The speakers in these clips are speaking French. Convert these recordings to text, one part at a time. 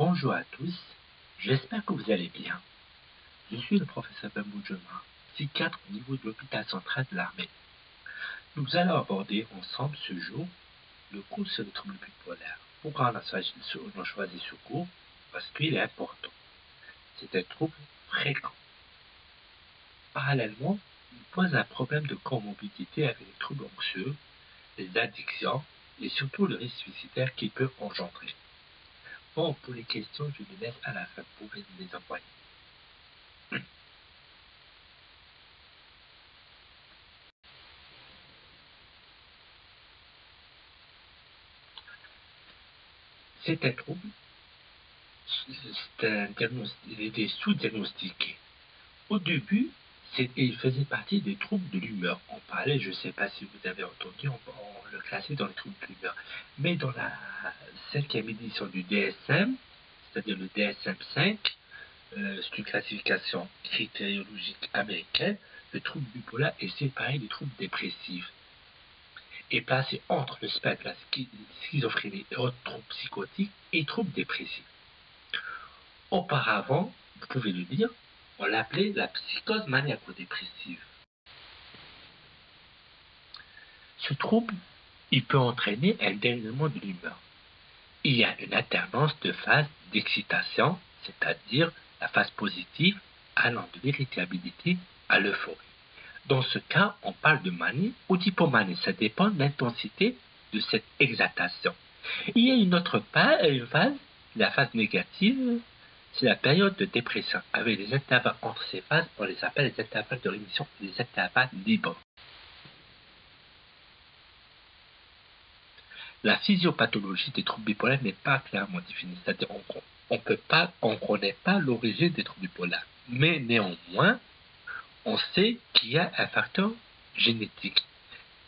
Bonjour à tous, j'espère que vous allez bien. Je suis le professeur Benboujema, psychiatre au niveau de l'hôpital central de l'armée. Nous allons aborder ensemble ce jour le cours sur les troubles bipolaires. Pourquoi on a choisi ce cours? Parce qu'il est important. C'est un trouble fréquent. Parallèlement, il pose un problème de comorbidité avec les troubles anxieux, les addictions et surtout le risque suicidaire qu'il peut engendrer. Bon, pour les questions, je les laisse à la fin. Vous pouvez les envoyer. C'est un trouble, il était sous-diagnostiqué. Au début, il faisait partie des troubles de l'humeur. On parlait, je ne sais pas si vous avez entendu, on le classait dans les troubles de l'humeur. Mais dans la 5e édition du DSM, c'est-à-dire le DSM-5, c'est une classification critériologique américaine, le trouble bipolaire est séparé des troubles dépressifs et placé entre le spectre de la schizophrénie et autres troubles psychotiques et troubles dépressifs. Auparavant, vous pouvez le dire, on l'appelait la psychose maniaco-dépressive. Ce trouble, il peut entraîner un dérèglement de l'humeur. Il y a une alternance de phases d'excitation, c'est-à-dire la phase positive allant de l'irritabilité à l'euphorie. Dans ce cas, on parle de manie ou d'hypomanie, ça dépend de l'intensité de cette exaltation. Il y a une autre phase, la phase négative, c'est la période de dépression. Avec les intervalles entre ces phases, on les appelle les intervalles de rémission et les intervalles libres. La physiopathologie des troubles bipolaires n'est pas clairement définie, c'est-à-dire on ne connaît pas l'origine des troubles bipolaires. Mais néanmoins, on sait qu'il y a un facteur génétique.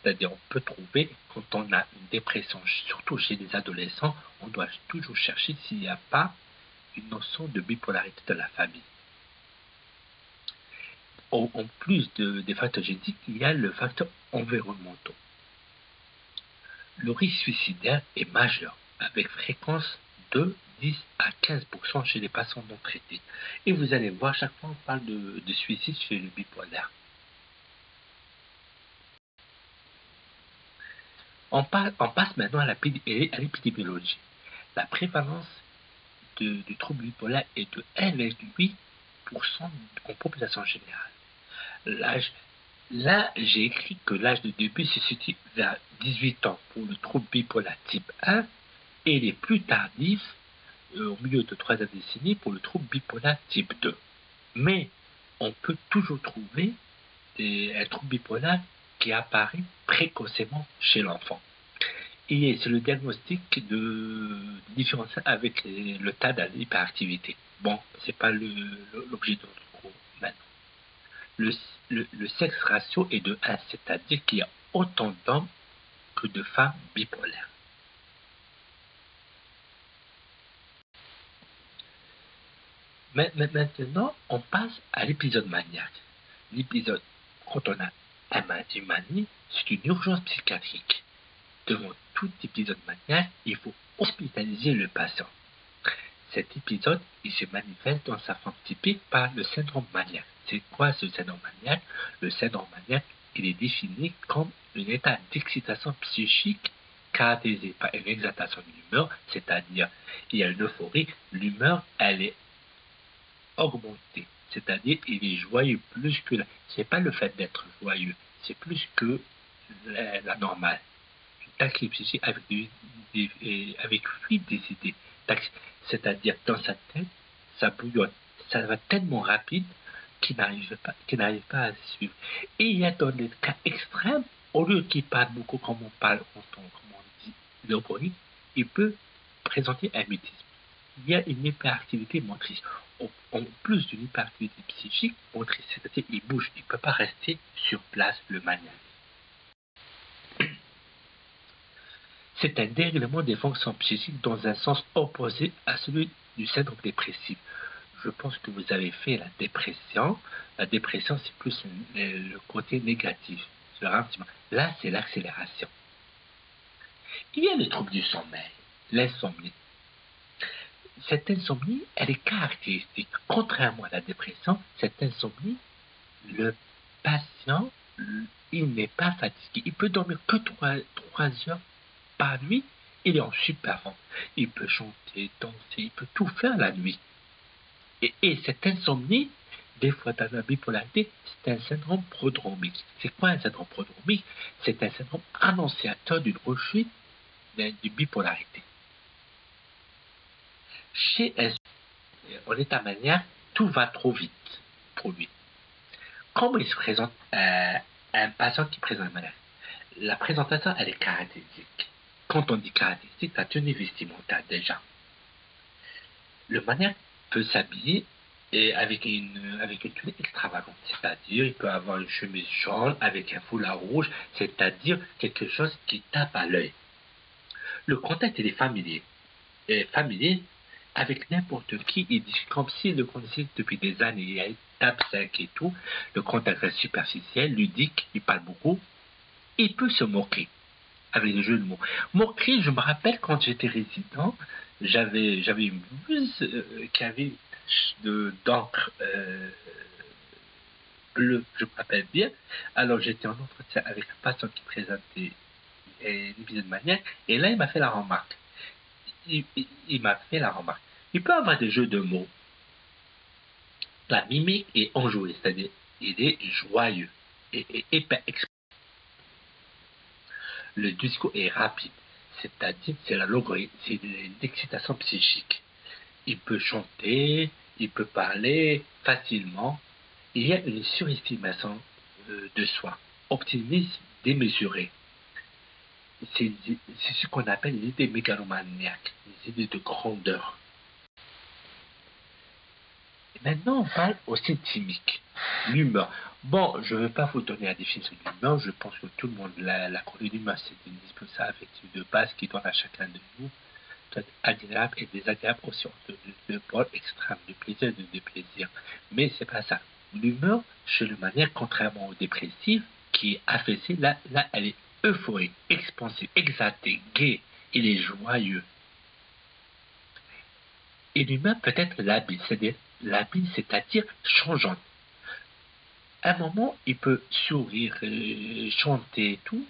C'est-à-dire on peut trouver, quand on a une dépression, surtout chez les adolescents, on doit toujours chercher s'il n'y a pas une notion de bipolarité de la famille. En plus des facteurs génétiques, il y a le facteur environnemental. Le risque suicidaire est majeur, avec fréquence de 10 à 15% chez les patients non traités. Et vous allez voir, chaque fois on parle de suicide chez le bipolaire. On passe maintenant à l'épidémiologie. La prévalence du trouble bipolaire est de 1,8% en population générale. Là, j'ai écrit que l'âge de début se situe vers 18 ans pour le trouble bipolaire type 1 et les plus tardifs au milieu de 3 décennies pour le trouble bipolaire type 2. Mais on peut toujours trouver un trouble bipolaire qui apparaît précocement chez l'enfant. Et c'est le diagnostic de différencier avec le tas de l'hyperactivité. Bon, c'est pas l'objet de notre cours maintenant. Le sexe ratio est de 1, c'est-à-dire qu'il y a autant d'hommes que de femmes bipolaires. Mais maintenant, on passe à l'épisode maniaque. L'épisode, quand on a une manie, c'est une urgence psychiatrique. Devant tout épisode maniaque, il faut hospitaliser le patient. Cet épisode, il se manifeste dans sa forme typique par le syndrome maniaque. C'est quoi ce syndrome maniaque? Le syndrome maniaque, il est défini comme un état d'excitation psychique caractérisé par une exaltation de l'humeur, c'est-à-dire il y a une euphorie, l'humeur, elle est augmentée, c'est-à-dire il est joyeux plus que c'est pas le fait d'être joyeux, c'est plus que la normale. Taxi psychique avec fuite des idées. C'est-à-dire dans sa tête, ça bouillonne. Ça va tellement rapide qu'il n'arrive pas à suivre. Et il y a dans des cas extrêmes, au lieu qu'il parle beaucoup comme on parle, comme on dit, l'euphorie, il peut présenter un mutisme. Il y a une hyperactivité motrice. En plus d'une hyperactivité psychique motrice, c'est-à-dire il bouge, il ne peut pas rester sur place le maniaque. C'est un dérèglement des fonctions psychiques dans un sens opposé à celui du syndrome dépressif. Je pense que vous avez fait la dépression. La dépression, c'est plus le côté négatif. Là, c'est l'accélération. Il y a les troubles du sommeil, l'insomnie. cette insomnie, elle est caractéristique. Contrairement à la dépression, cette insomnie, le patient, il n'est pas fatigué. Il peut dormir que 3 heures par nuit. Il est en super forme. Il peut chanter, danser, il peut tout faire la nuit. Et cette insomnie, des fois dans la bipolarité, c'est un syndrome prodromique. C'est quoi un syndrome prodromique? C'est un syndrome annonciateur d'une rechute d'une bipolarité. Chez en état maniaque, tout va trop vite pour lui. Comment il se présente un patient qui présente un maniaque? La présentation, elle est caractéristique. Quand on dit caractéristique, la tenue vestimentaire déjà. Le maniaque peut s'habiller avec une tenue extravagante, c'est-à-dire il peut avoir une chemise jaune avec un foulard rouge, c'est-à-dire quelque chose qui tape à l'œil. Le contact il est familier. Et familier, avec n'importe qui, il dit comme s'il le connaissait depuis des années, il tape 5 et tout, le contact est superficiel, ludique, il parle beaucoup, il peut se moquer avec des jeux de mots. Moquerie, je me rappelle quand j'étais résident, j'avais une blouse qui avait d'encre bleue, je me rappelle bien. Alors j'étais en entretien avec un patient qui présentait l'épisode maniaque, et là il m'a fait la remarque. Il m'a fait la remarque. Il peut avoir des jeux de mots. La mimique est enjouée, c'est-à-dire il est joyeux et hyper expressif. Le discours est rapide, c'est-à-dire c'est la logorie, c'est une excitation psychique. Il peut chanter, il peut parler facilement. Il y a une surestimation de soi, optimisme démesuré. C'est ce qu'on appelle les idées mégalomaniaques, les idées de grandeur. Et maintenant, on parle au symptômique, l'humeur. Bon, je ne vais pas vous donner la définition de l'humeur, je pense que tout le monde la connaît. L'humeur, c'est une indispensable affective de base qui donne à chacun de nous, agréable et désagréable aussi entre deux pôles extrêmes, de plaisir et de déplaisir. Mais c'est pas ça. L'humeur, chez le maniaque, contrairement au dépressif, qui est affaissé, là, elle est euphorique, expansive, exaltée, gaie, il est joyeux. Et l'humeur peut être labile, c'est-à-dire changeante. À un moment, il peut sourire, chanter et tout,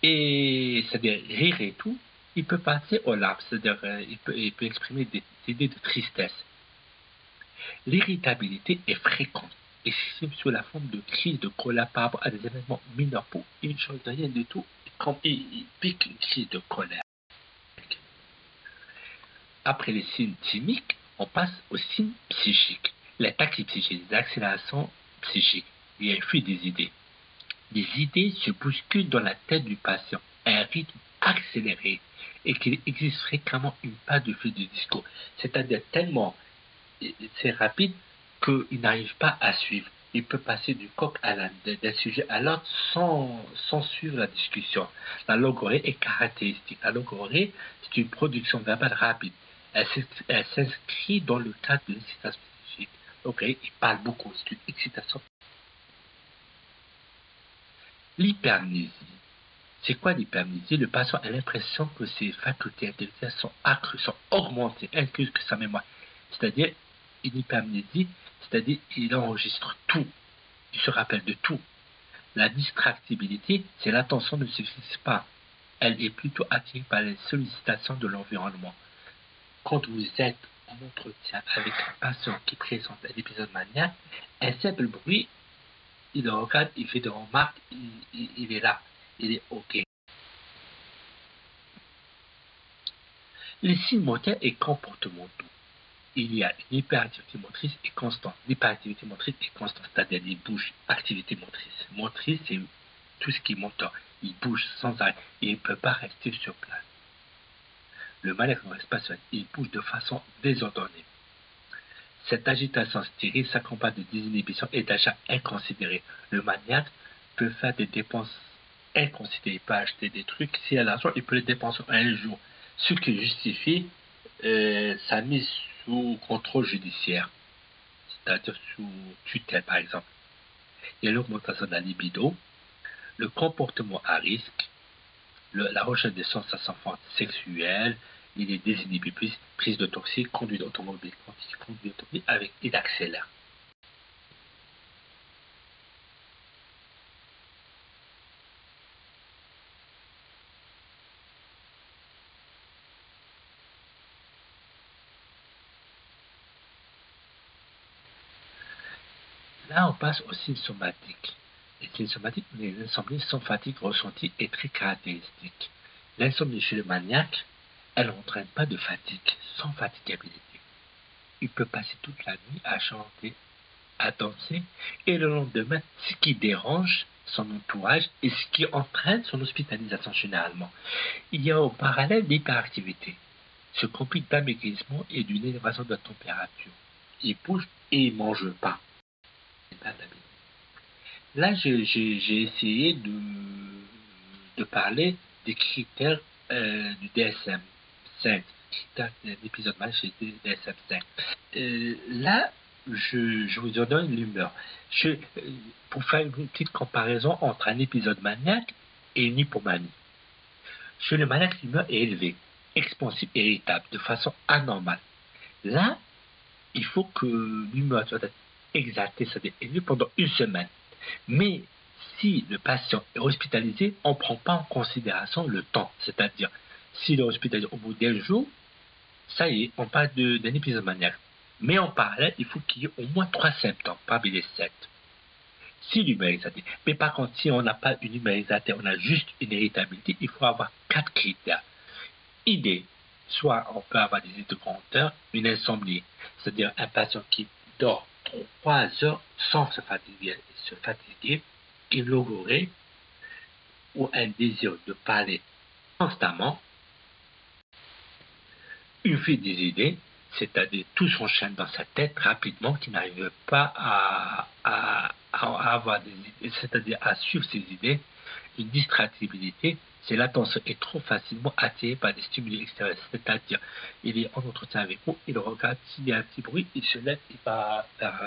et c'est-à-dire rire et tout. Il peut passer aux larmes, c'est-à-dire il peut exprimer des idées de tristesse. L'irritabilité est fréquente et s'exprime sous la forme de crises de colère par rapport à des événements mineurs pour une chose de rien du tout, quand il pique une crise de colère. Après les signes thymiques, on passe aux signes psychiques. Les tachypsychies, psychiques, les accélérations psychiques. Il y a une fuite des idées. Les idées se bousculent dans la tête du patient à un rythme accéléré et qu'il existe fréquemment une panne de flux de discours. C'est-à-dire tellement c'est rapide qu'il n'arrive pas à suivre. Il peut passer du coq à l'âne, d'un sujet à l'autre sans suivre la discussion. La logorrhée est caractéristique. La logorrhée, c'est une production verbale rapide. Elle s'inscrit dans le cadre de l'excitation psychique. Donc, il parle beaucoup. C'est une excitation. L'hypermnésie. C'est quoi l'hypermnésie? Le patient a l'impression que ses facultés intellectuelles sont accrues, sont augmentées, incluses que sa mémoire. C'est-à-dire, une hypermnésie, c'est-à-dire il enregistre tout, il se rappelle de tout. La distractibilité, c'est l'attention ne se fixe pas. Elle est plutôt attirée par les sollicitations de l'environnement. Quand vous êtes en entretien avec un patient qui présente un épisode maniaque, un simple bruit, il le regarde, il fait des remarques, il est là, il est OK. Les signes moteurs et comportementaux. Il y a une hyperactivité motrice et constante. L'hyperactivité motrice est constante, c'est-à-dire il bouge. Activité motrice. Motrice, c'est tout ce qui est moteur. Il bouge sans arrêt et il ne peut pas rester sur place. Le mal-être ne reste pas seul, il bouge de façon désordonnée. Cette agitation stérile s'accompagne de désinhibition et d'achats inconsidérés. Le maniaque peut faire des dépenses inconsidérées. Il peut acheter des trucs. S'il a l'argent, il peut les dépenser un jour. Ce qui justifie sa mise sous contrôle judiciaire, c'est-à-dire sous tutelle par exemple. Il y a l'augmentation de la libido, le comportement à risque, la recherche des sensations sexuelles, Il est désinhibé, puis prise de toxique, conduite automobile, conduite automobile avec il accélère. Là, on passe aux signes somatiques. Les signes somatiques, les insomnies sans fatigue ressentie est très caractéristique. L'insomnie chez le maniaque, elle n'entraîne pas de fatigue, sans fatigabilité. Il peut passer toute la nuit à chanter, à danser, et le lendemain, ce qui dérange son entourage et ce qui entraîne son hospitalisation généralement. Il y a en parallèle l'hyperactivité, se complique d'amaigrissement et d'une élévation de la température. Il bouge et il ne mange pas. Là, j'ai essayé de parler des critères du DSM-5, critères d'épisode mal chez DSM-5. Là, je vous en donne l'humeur. Pour faire une petite comparaison entre un épisode maniaque et une hypomanie. Chez le maniaque, l'humeur est élevée, expansive et irritable, de façon anormale. Là, il faut que l'humeur soit exaltée, c'est-à-dire élevée pendant une semaine. Mais si le patient est hospitalisé, on ne prend pas en considération le temps. C'est-à-dire, s'il est hospitalisé au bout d'un jour, ça y est, on parle d'un épisode maniaque. Mais en parallèle, il faut qu'il y ait au moins 3 symptômes parmi les 7. Si l'humeur est exaltée. Mais par contre, si on n'a pas une humeur exaltée, on a juste une irritabilité, il faut avoir 4 critères. Idée. Soit on peut avoir des idées de grandeur, une insomnie, c'est-à-dire un patient qui dort 3 heures sans se fatiguer, une logorée ou un désir de parler constamment, une fuite des idées, c'est-à-dire tout s'enchaîne dans sa tête rapidement, qui n'arrive pas à avoir des idées, c'est-à-dire à suivre ses idées, une distractibilité, c'est l'attention est trop facilement attirée par des stimuli extérieurs, c'est-à-dire il est en entretien avec vous, il regarde, s'il y a un petit bruit, il se lève, il va vers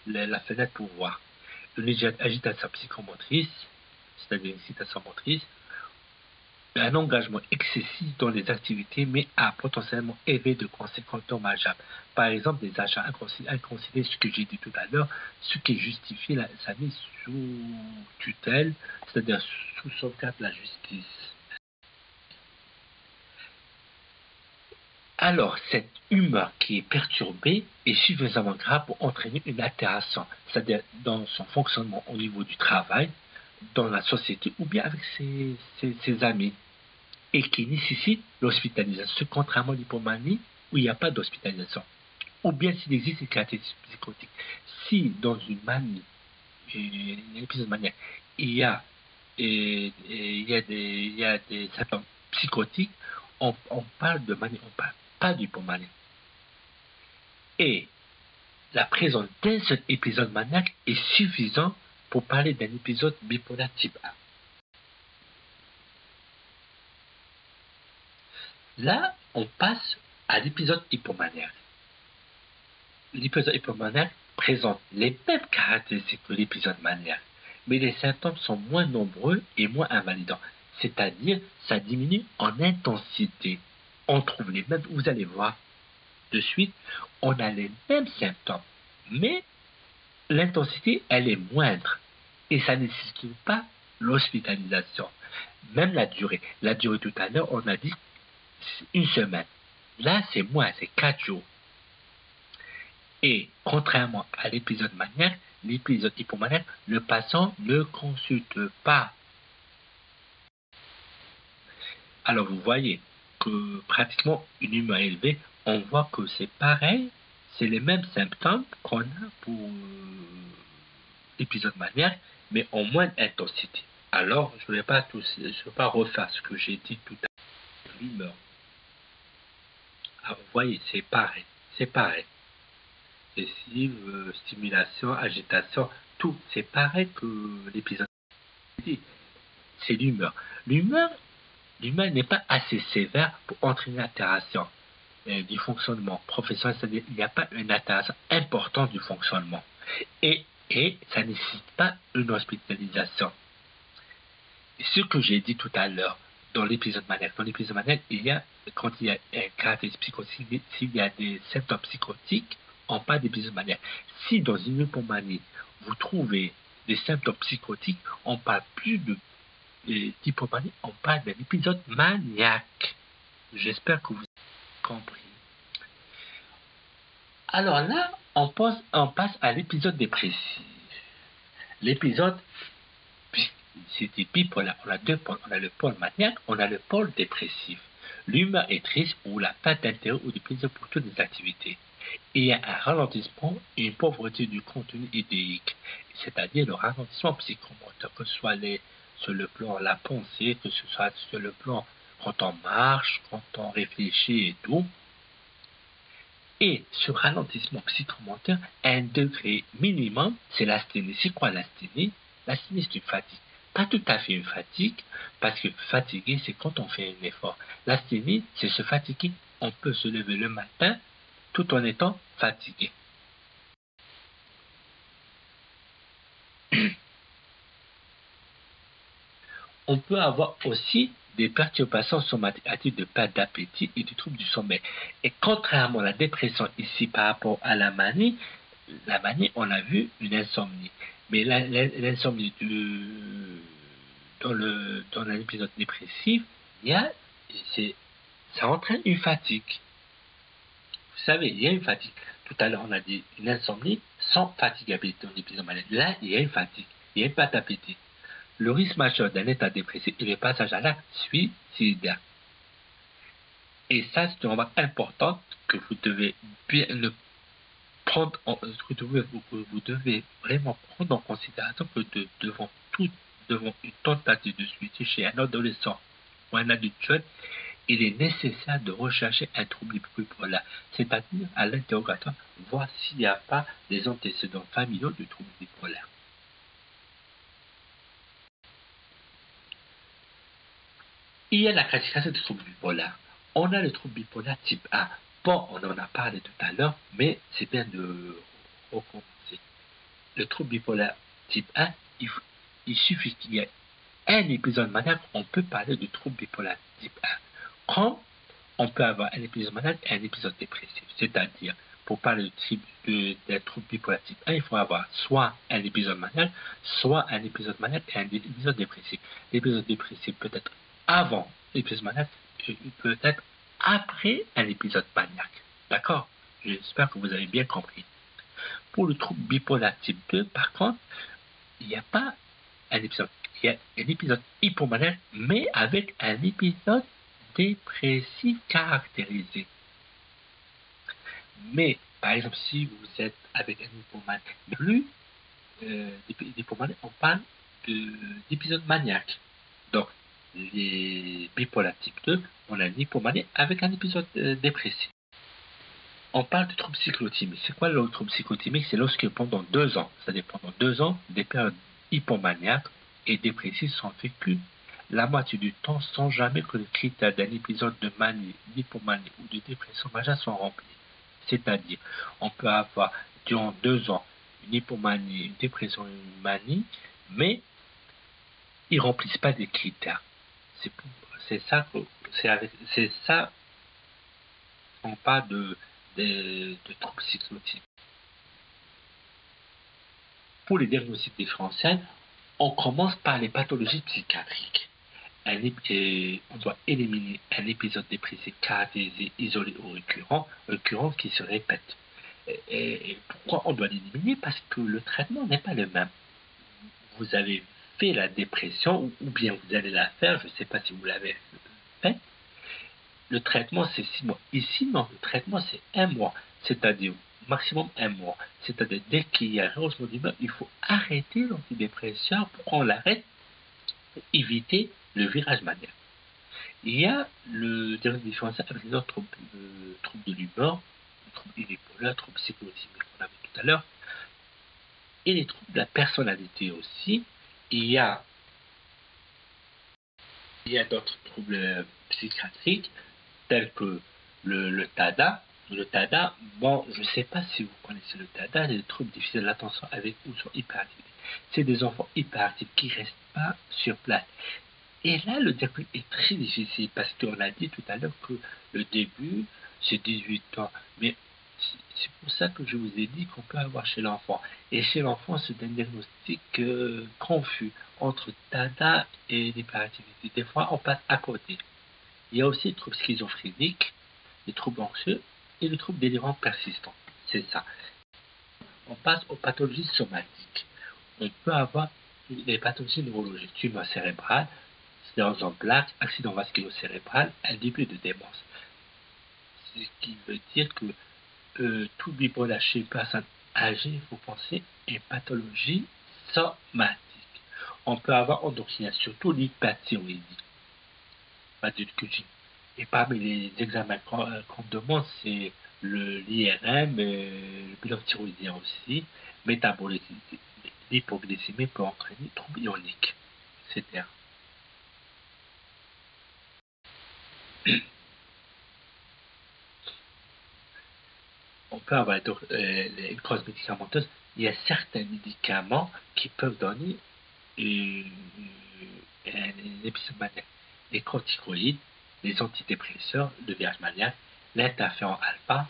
la fenêtre pour voir. Une agitation psychomotrice, c'est-à-dire une excitation motrice, un engagement excessif dans les activités, mais à potentiellement élevé de conséquences dommageables. Par exemple, des achats inconsidérés, ce que j'ai dit tout à l'heure, ce qui justifie sa mise sous tutelle, c'est-à-dire sous sauvegarde de la justice. Alors, cette humeur qui est perturbée est suffisamment grave pour entraîner une altération, c'est-à-dire dans son fonctionnement au niveau du travail, dans la société ou bien avec ses amis, et qui nécessite l'hospitalisation, contrairement à l'hypomanie où il n'y a pas d'hospitalisation. Ou bien s'il existe une caractéristique psychotique. Si dans une manie, un épisode maniaque, il y a des symptômes psychotiques, on parle de manie, on ne parle pas d'hypomanie. Et la présence d'un seul épisode maniaque est suffisant pour parler d'un épisode bipolaire type 1. Là, on passe à l'épisode hypomaniaque. L'épisode hypomaniaque présente les mêmes caractéristiques que l'épisode maniaque, mais les symptômes sont moins nombreux et moins invalidants. C'est-à-dire, ça diminue en intensité. On trouve les mêmes, vous allez voir de suite, on a les mêmes symptômes, mais l'intensité, elle est moindre. Et ça ne nécessite pas l'hospitalisation. Même la durée. La durée tout à l'heure, on a dit une semaine. Là, c'est moins, c'est 4 jours. Et contrairement à l'épisode maniaque, l'épisode hypomaniaque, le patient ne consulte pas. Alors vous voyez que pratiquement une humeur élevée, on voit que c'est pareil, c'est les mêmes symptômes qu'on a pour l'épisode maniaque, mais en moins d'intensité. Alors, je ne vais pas refaire ce que j'ai dit tout à l'heure. L'humeur. Ah, vous voyez, c'est pareil. C'est pareil. Stimulation, agitation, tout. C'est pareil que l'épisode. C'est l'humeur. L'humeur n'est pas assez sévère pour entraîner une altération du fonctionnement professionnel. C'est-à-dire qu'il n'y a pas une altération importante du fonctionnement. Et ça ne nécessite pas une hospitalisation. Ce que j'ai dit tout à l'heure, dans l'épisode maniaque. Dans l'épisode maniaque, quand il y a un caractère psychotique, s'il y a des symptômes psychotiques, on parle d'épisode maniaque. Si dans une hypomanie, vous trouvez des symptômes psychotiques, on parle plus d'hypomanie, on parle d'un épisode maniaque. J'espère que vous avez compris. Alors là, on passe à l'épisode dépressif. L'épisode, c'était bipolaire. On a deux pôles. On a le pôle maniaque, on a le pôle dépressif. L'humeur est triste ou la perte d'intérêt ou de plaisir pour toutes les activités. Il y a un ralentissement et une pauvreté du contenu idéique, c'est-à-dire le ralentissement psychomoteur, que ce soit sur le plan de la pensée, que ce soit sur le plan quand on marche, quand on réfléchit et tout. Et ce ralentissement psychomoteur, un degré minimum, c'est l'asthénie. C'est quoi l'asthénie? L'asthénie, c'est une fatigue. Pas tout à fait une fatigue, parce que fatigué, c'est quand on fait un effort. L'asthénie, c'est se fatiguer. On peut se lever le matin tout en étant fatigué. On peut avoir aussi des perturbations somatiques à titre de perte d'appétit et du trouble du sommeil. Et contrairement à la dépression ici par rapport à la manie, on a vu une insomnie. Mais l'insomnie dans un épisode dépressif, ça entraîne une fatigue. Vous savez, il y a une fatigue. Tout à l'heure, on a dit une insomnie sans fatigabilité dans l'épisode maniaque. Là, il y a une fatigue, il y a une perte d'appétit. Le risque majeur d'un état dépressif est le passage à l'acte suicidaire. Et ça, c'est une remarque importante que vous devez bien le prendre vous devez vraiment prendre en considération que devant une tentative de suicide chez un adolescent ou un adulte jeune, il est nécessaire de rechercher un trouble bipolaire, c'est-à-dire à l'interrogatoire, voir s'il n'y a pas des antécédents familiaux du trouble bipolaire. Il y a la classification du trouble bipolaire. On a le trouble bipolaire type A. Bon, on en a parlé tout à l'heure, mais c'est bien de recommencer. Le trouble bipolaire type A, il suffit qu'il y ait un épisode maniaque, on peut parler de trouble bipolaire type A. Comme on peut avoir un épisode maniaque et un épisode dépressif. C'est-à-dire, pour parler d'un trouble bipolaire type A, il faut avoir soit un épisode maniaque, soit un épisode maniaque et un épisode dépressif. L'épisode dépressif peut être avant l'épisode maniaque, et peut être après un épisode maniaque. D'accord? J'espère que vous avez bien compris. Pour le trouble bipolaire type 2, par contre, il n'y a pas un épisode. Il y a un épisode hypomaniaque, mais avec un épisode dépressif caractérisé. Mais, par exemple, si vous êtes avec un hypomane, plus d'hypomanie, on parle d'épisode maniaque. Donc, les bipolaires type 2, on a une hypomanie avec un épisode dépressif. On parle de trouble cyclotimique. C'est quoi le trouble cyclotimique? C'est lorsque pendant 2 ans, c'est-à-dire pendant 2 ans, des périodes hypomaniaques et dépressives sont vécues la moitié du temps sans jamais que les critères d'un épisode de manie, d'hypomanie ou de dépression majeure soient remplis. C'est-à-dire, on peut avoir durant 2 ans une hypomanie, une dépression, une manie, mais ils ne remplissent pas des critères. C'est ça, on parle de troubles cyclotiques. Pour les diagnostics différentiels, on commence par les pathologies psychiatriques. On doit éliminer un épisode dépressif caractérisé, isolé ou récurrent qui se répète. Et pourquoi on doit l'éliminer? Parce que le traitement n'est pas le même. Vous avez fait la dépression, ou bien vous allez la faire, je ne sais pas si vous l'avez fait. Le traitement, c'est 6 mois. Ici, non, le traitement, c'est 1 mois. C'est-à-dire, maximum 1 mois. C'est-à-dire, dès qu'il y a un rehaussement d'humeur, il faut arrêter l'antidépresseur pour qu'on l'arrête, pour éviter le virage maniaque. Il y a le diagnostic différentiel avec les autres troubles de l'humeur, le trouble unipolaire, le trouble psychotypique qu'on avait tout à l'heure, et les troubles de la personnalité aussi. Il y a d'autres troubles psychiatriques tels que le TADA. Le TADA, bon, je ne sais pas si vous connaissez le TADA, les troubles difficiles de l'attention avec ou sur hyperactivité. C'est des enfants hyperactifs qui ne restent pas sur place. Et là, le diagnostic est très difficile parce qu'on a dit tout à l'heure que le début, c'est 18 ans. Mais c'est pour ça que je vous ai dit qu'on peut avoir chez l'enfant. Et chez l'enfant, c'est un diagnostic confus entre TADA et l'hyperactivité. Des fois, on passe à côté. Il y a aussi les troubles schizophréniques, les troubles anxieux et les troubles délirants persistants. C'est ça. On passe aux pathologies somatiques. On peut avoir les pathologies neurologiques, tumeur cérébrale, sclérose en plaques, accident vasculo-cérébral, un début de démence. Ce qui veut dire que tout bipolaire chez une personne âgée, il faut penser à une pathologie somatique. On peut avoir endocrinienne, surtout l'hyperthyroïdie, pas de QG. Et parmi les examens qu'on demande, c'est l'IRM, le bilan thyroïdien aussi, métabolisme, l'hypoglycémie peut entraîner troubles ioniques, etc. On peut avoir une cause médicamenteuse. Il y a certains médicaments qui peuvent donner un épisode maniaque. Les corticoïdes, les antidépresseurs, le virage maniaque, l'interféron alpha,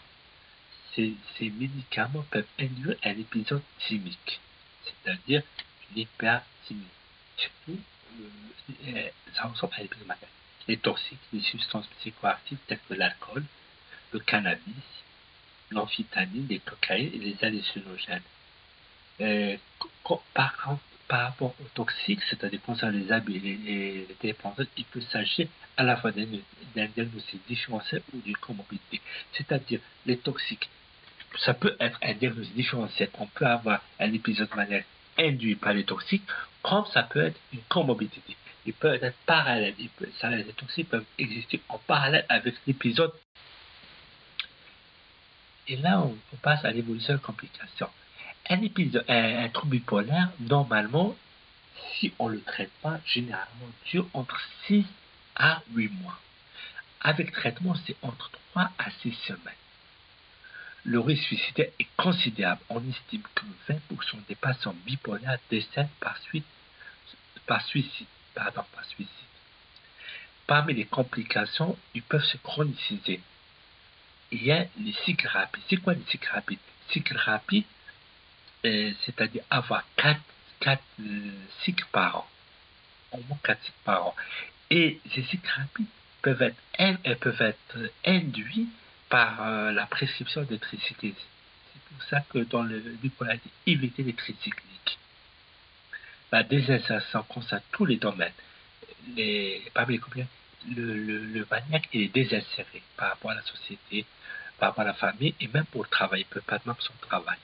ces médicaments peuvent induire un épisode thymique, c'est-à-dire une hyperthymie. Surtout, ça ressemble à l'épisode maniaque. Les toxiques, les substances psychoactives telles que l'alcool, le cannabis, l'amphétamine, les cocaïnes et les hallucinogènes. Par rapport aux toxiques, c'est-à-dire concernant les abus et les dépendances, il peut s'agir à la fois d'un diagnostic différentiel ou d'une comorbidité. C'est-à-dire les toxiques, ça peut être un diagnostic différentiel. On peut avoir un épisode maniaque induit par les toxiques, comme ça peut être une comorbidité. Il peut être parallèle. Les toxiques peuvent exister en parallèle avec l'épisode. Et là, on passe à l'évolution de complications. Un trouble bipolaire, normalement, si on ne le traite pas, généralement dure entre 6 à 8 mois. Avec traitement, c'est entre 3 à 6 semaines. Le risque suicidaire est considérable. On estime que 20% des patients bipolaires décèdent par suicide. Parmi les complications, ils peuvent se chroniciser. Il y a les cycles rapides. C'est quoi les cycles rapides? Cycles rapides, c'est-à-dire avoir 4 cycles par an. Au moins 4 cycles par an. Et ces cycles rapides peuvent être induits par la prescription de tricycliques. C'est pour ça que dans le bipolarité, éviter les tricycliques. La désinsertion concerne tous les domaines. Parmi les compléments, le maniaque est désinséré par rapport à la société, par rapport à la famille et même pour le travail. Il ne peut pas même son travail.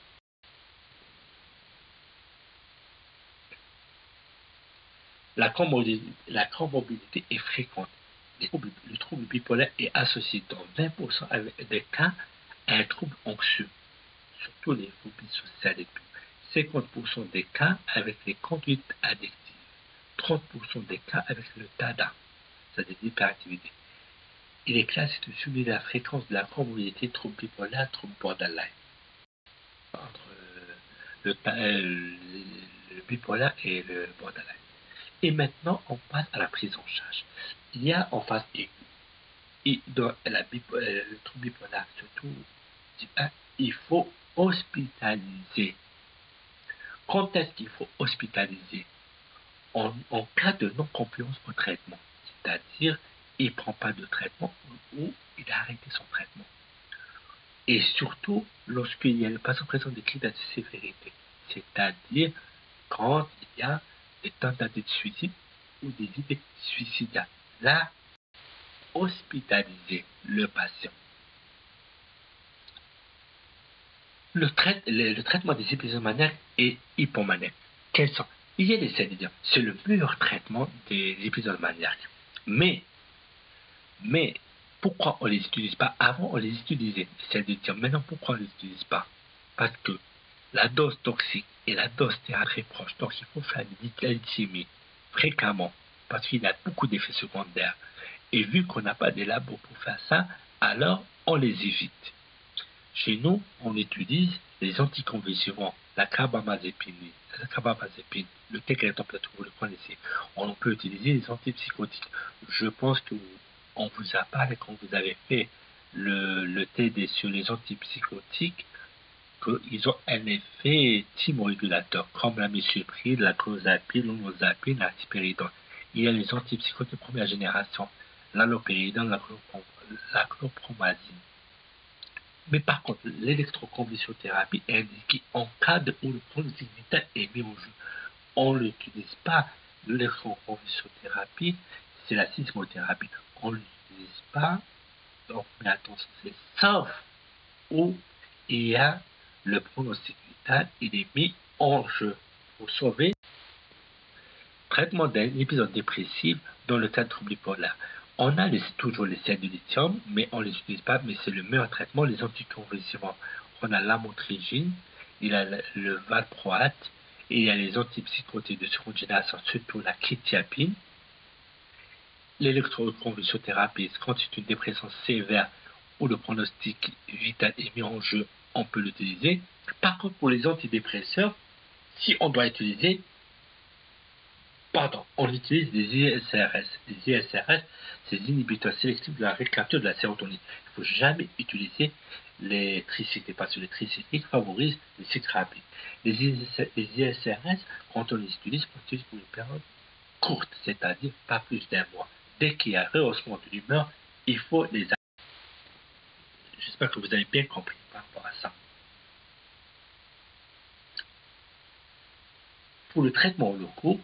La comorbidité est fréquente. Le trouble bipolaire est associé dans 20% des cas à un trouble anxieux, surtout les phobies sociales et tout. 50% des cas avec les conduites addictives. 30% des cas avec le TADA, c'est-à-dire l'hyperactivité. Il est classé de suivre la fréquence de la comorbidité trouble bipolaire, trouble borderline. Entre le bipolaire et le borderline. Et maintenant, on passe à la prise en charge. Il y a en phase aiguë. Et dans le trouble bipolaire, surtout, il faut hospitaliser. Quand est-ce qu'il faut hospitaliser? En cas de non-compliance au traitement. C'est-à-dire, il ne prend pas de traitement ou il a arrêté son traitement. Et surtout, lorsqu'il y a le patient présent des critères de sévérité. C'est-à-dire, quand il y a des tentatives de suicide ou des idées suicidaires. Là, hospitaliser le patient. Le traitement des épisodes maniaques et hypomaniaques. Quels sont? Il y a des sédatifs. C'est le meilleur traitement des épisodes maniaques. Mais, pourquoi on ne les utilise pas? Avant, on les utilisait. C'est de dire maintenant, pourquoi on ne les utilise pas? Parce que la dose toxique et la dose est très proche. Donc, il faut faire une glycémie fréquemment parce qu'il a beaucoup d'effets secondaires. Et vu qu'on n'a pas de labo pour faire ça, alors on les évite. Chez nous, on utilise les anticonvulsivants, la carbamazépine, la carbamazépine. Le thé qu'elle est peut-être vous le connaissez. On peut utiliser les antipsychotiques. Je pense que on vous a parlé quand vous avez fait le TD sur les antipsychotiques qu'ils ont un effet thymorégulateur, comme la misopril, la clozapine, l'olanzapine, la risperidone. Il y a les antipsychotiques de première génération, l'allopéridone, la chlorpromazine. Mais par contre, l'électroconvulsiothérapie est indiquée en cas de où le pronostic vital est mis au jeu. On n'utilise pas l'électroconvulsiothérapie, c'est la sismothérapie. On ne l'utilise pas, donc mais attention, c'est sauf où il y a le pronostic vital, il est mis en jeu pour sauver traitement d'un épisode dépressif dans le cas de trouble bipolaire. On a toujours les sels de lithium, mais on ne les utilise pas, mais c'est le meilleur traitement, les anticonvulsivants. On a l'amotrigine, il y a le valproate, et il y a les antipsychotiques de seconde génération, surtout la quetiapine. L'électroconvulsiothérapie, quand c'est une dépression sévère où le pronostic vital est mis en jeu, on peut l'utiliser. Par contre, pour les antidépresseurs, si on doit utiliser, on utilise des ISRS. Les ISRS, c'est des inhibiteurs sélectifs de la récapture de la sérotonine. Il ne faut jamais utiliser les tricycliques parce que les tricycliques favorisent les cycles rapides. Les ISRS, quand on les utilise, on utilise pour une période courte, c'est-à-dire pas plus d'un mois. Dès qu'il y a rehaussement de l'humeur, il faut les arrêter. J'espère que vous avez bien compris par rapport à ça. Pour le traitement au long cours,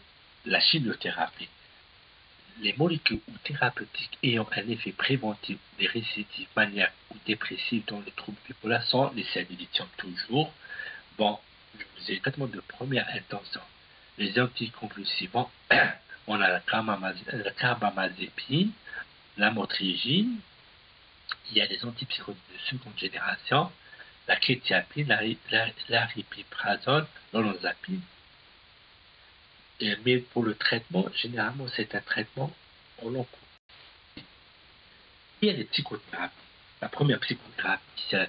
la chimiothérapie. Les molécules ou thérapeutiques ayant un effet préventif des récidives maniaques ou dépressives dans le trouble bipolaire sont les sels de lithium toujours. Bon, je vous ai le traitement de première intention. Les anticonvulsivants, on a la carbamazépine, l'amotrigine, il y a les antipsychotiques de seconde génération, la quetiapine, l'aripiprazole, l'olanzapine. Mais pour le traitement, généralement, c'est un traitement au long cours. Il y a les psychothérapies. La première psychothérapie, c'est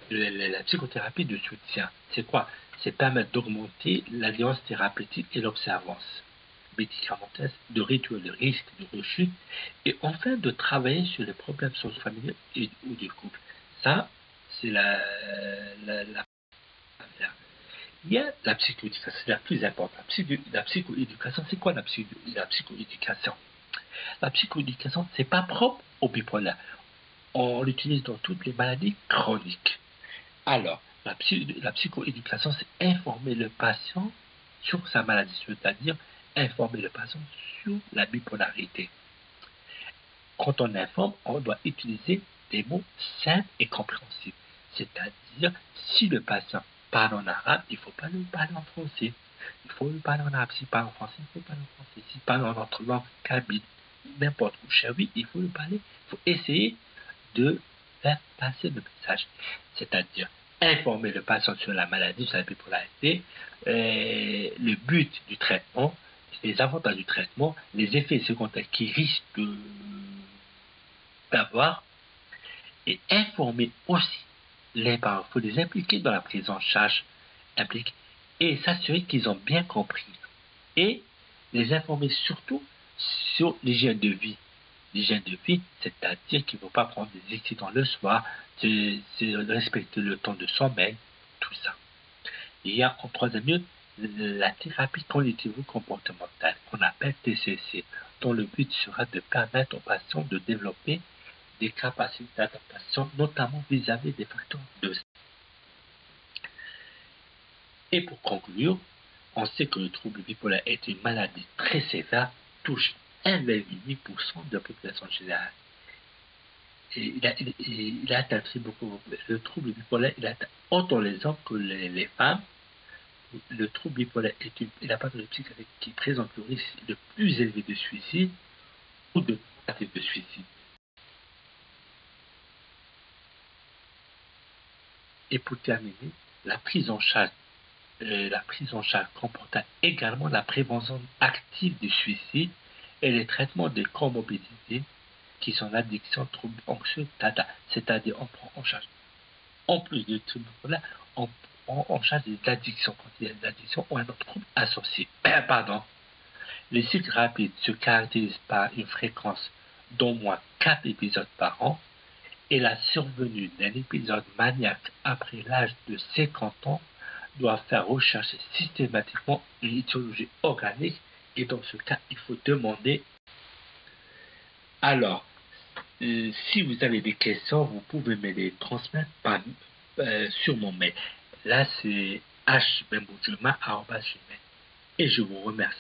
la psychothérapie de soutien. C'est quoi? C'est permettre d'augmenter l'alliance thérapeutique et l'observance médicamenteuse, de réduire le risque de rechute et enfin de travailler sur les problèmes socio-familiaux ou du couple. Ça, c'est la il y a la psychoéducation, c'est la plus importante. La psychoéducation, c'est quoi la psychoéducation? La psychoéducation, c'est pas propre au bipolaire. On l'utilise dans toutes les maladies chroniques. Alors, la psychoéducation, c'est informer le patient sur sa maladie, c'est-à-dire informer le patient sur la bipolarité. Quand on informe, on doit utiliser des mots simples et compréhensibles. C'est-à-dire, si le patient parle en arabe, il ne faut pas le parler en français. Il faut le parler en arabe. S'il parle en français, il faut parler en français. S'il parle en notre langue kabyle, n'importe où, chaoui, il faut le parler. Il faut essayer de faire passer le message. C'est-à-dire, informer le patient sur la maladie, sur la bipolarité, le but du traitement, les avantages du traitement, les effets secondaires qui risquent d'avoir, et informer aussi les parents. Il faut les impliquer dans la prise en charge et s'assurer qu'ils ont bien compris. Et les informer surtout sur l'hygiène de vie. L'hygiène de vie, c'est-à-dire qu'il ne faut pas prendre des excitants le soir, c'est respecter le temps de sommeil, tout ça. Il y a en troisième lieu la thérapie cognitivo-comportementale qu'on appelle TCC, dont le but sera de permettre aux patients de développer des capacités d'adaptation, notamment vis-à-vis des facteurs de stress. Et pour conclure, on sait que le trouble bipolaire est une maladie très sévère, touche 1,8% de la population générale. Et il a atteint très beaucoup. Le trouble bipolaire, il atteint autant les hommes que les femmes. Le trouble bipolaire est la pathologie psychiatrique qui présente le risque le plus élevé de suicide ou de tentative de suicide. Et pour terminer, la prise en charge comporte également la prévention active du suicide et les traitements des comorbidités qui sont l'addiction, troubles anxieux, c'est-à-dire on prend en charge. En plus de tout cela, en charge des addictions, quand il y a des addictions ou un autre trouble associé. Pardon. Les cycles rapides se caractérisent par une fréquence d'au moins 4 épisodes par an et la survenue d'un épisode maniaque après l'âge de 50 ans doit faire rechercher systématiquement une étiologie organique et dans ce cas, il faut demander. Alors, si vous avez des questions, vous pouvez me les transmettre sur mon mail. Là, c'est hbemboujuma@gmail. Et je vous remercie.